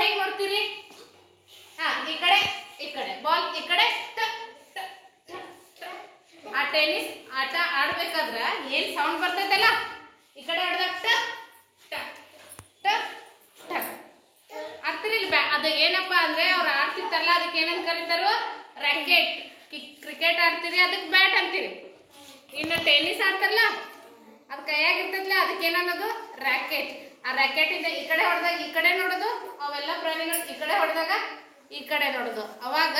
ಹೇಗೆ ನೋಡ್ತೀರಿ? ಈ ಕಡೆ ಬಾಲ್ ಈ ಕಡೆ ಆ ಟೆನ್ನಿಸ್ ಆಟ ಆಡ್ಬೇಕಾದ್ರೆ ಏನ್ ಸೌಂಡ್ ಬರ್ತೈತಲ್ಲ, ಈ ಕಡೆ ಆಡ್ದಾಗ ಆಗ್ತಿರಿಲ್ಲ. ಅದು ಏನಪ್ಪಾ ಅಂದ್ರೆ ಅವ್ರು ಆಡ್ತಿರ್ತಾರಲ್ಲ ಅದಕ್ಕೆ ಏನಂತ ಕರೀತಾರೋ ರ್ಯಾಕೆಟ್. ಕ್ರಿಕೆಟ್ ಆಡ್ತೀರಿ ಅದಕ್ಕೆ ಬ್ಯಾಟ್ ಅಂತೀರಿ. ಇನ್ನು ಟೆನ್ನಿಸ್ ಆಡ್ತಾರಲ್ಲ ಅದು ಕೈಯಾಗಿರ್ತೈತಲ್ಲ ಅದಕ್ಕೆ ಏನನ್ನೋದು ರ್ಯಾಕೆಟ್. ಆ ರ್ಯಾಕೆಟ್ ಇಂದ ಈ ಕಡೆ ಹೊಡೆದಾಗ ಈ ಕಡೆ ನೋಡೋದು, ಅವೆಲ್ಲ ಪ್ರಾಣಿಗಳು ಈ ಕಡೆ ಹೊಡೆದಾಗ ಈ ಕಡೆ ನೋಡೋದು. ಅವಾಗ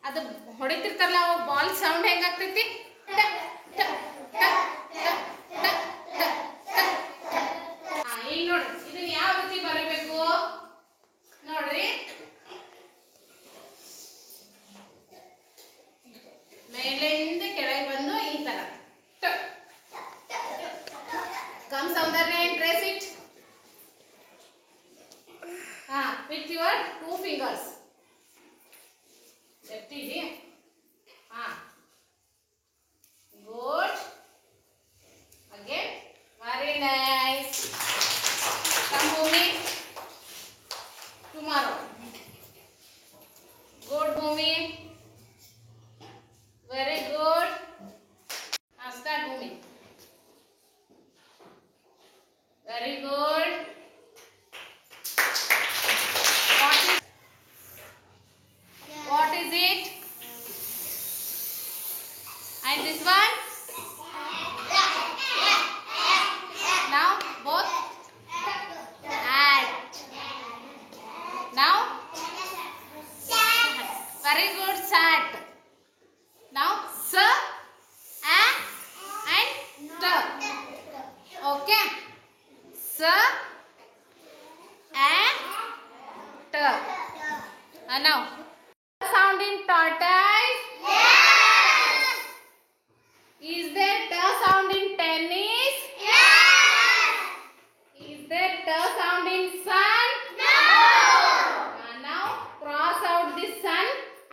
ಅದು ಹೊಡಿತಿರ್ತಾರಲ್ಲ ಅವಾಗ ಬಾಲ್ ಸೌಂಡ್ ಹೆಂಗಾಗ್ತೈತಿ? ಈಗ ನೋಡ್ರಿ ಇದನ್ನ ಯಾವ ರೀತಿ ಬರೀಬೇಕು ನೋಡ್ರಿ. ಮೇಲಿಂದ ಕೆಳಗೆ ಬಂದು ಈ ತರ come Soundarya and trace it with your 2 fingers. Left easy. Good. Again. Very nice. Come Bhumi. Tomorrow. Good Bhumi. Very good. Start Bhumi. Very good. What is it? And this one? Now both add. Now very good sat. Now s a and t. Okay. S a t. Now sound in tortoise. Yes. Is there t sound in tennis? Yes. Is there t sound in sun? No. Now cross out this sun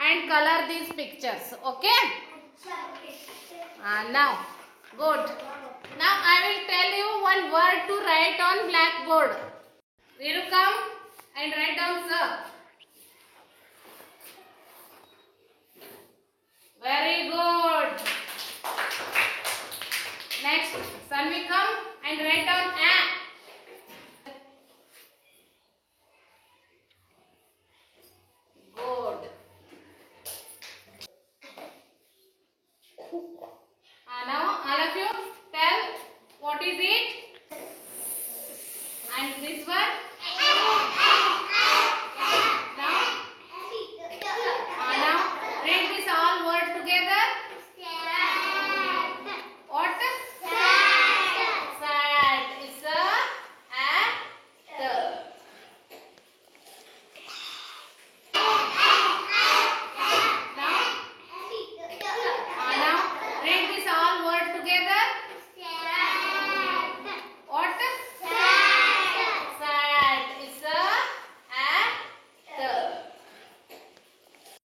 and color these pictures. Okay? Now good. Now I will tell you one word to write on blackboard. Will you come and write down sir? Very good. Next, son will come and write down a. Good. Now all of you tell what is it and this one.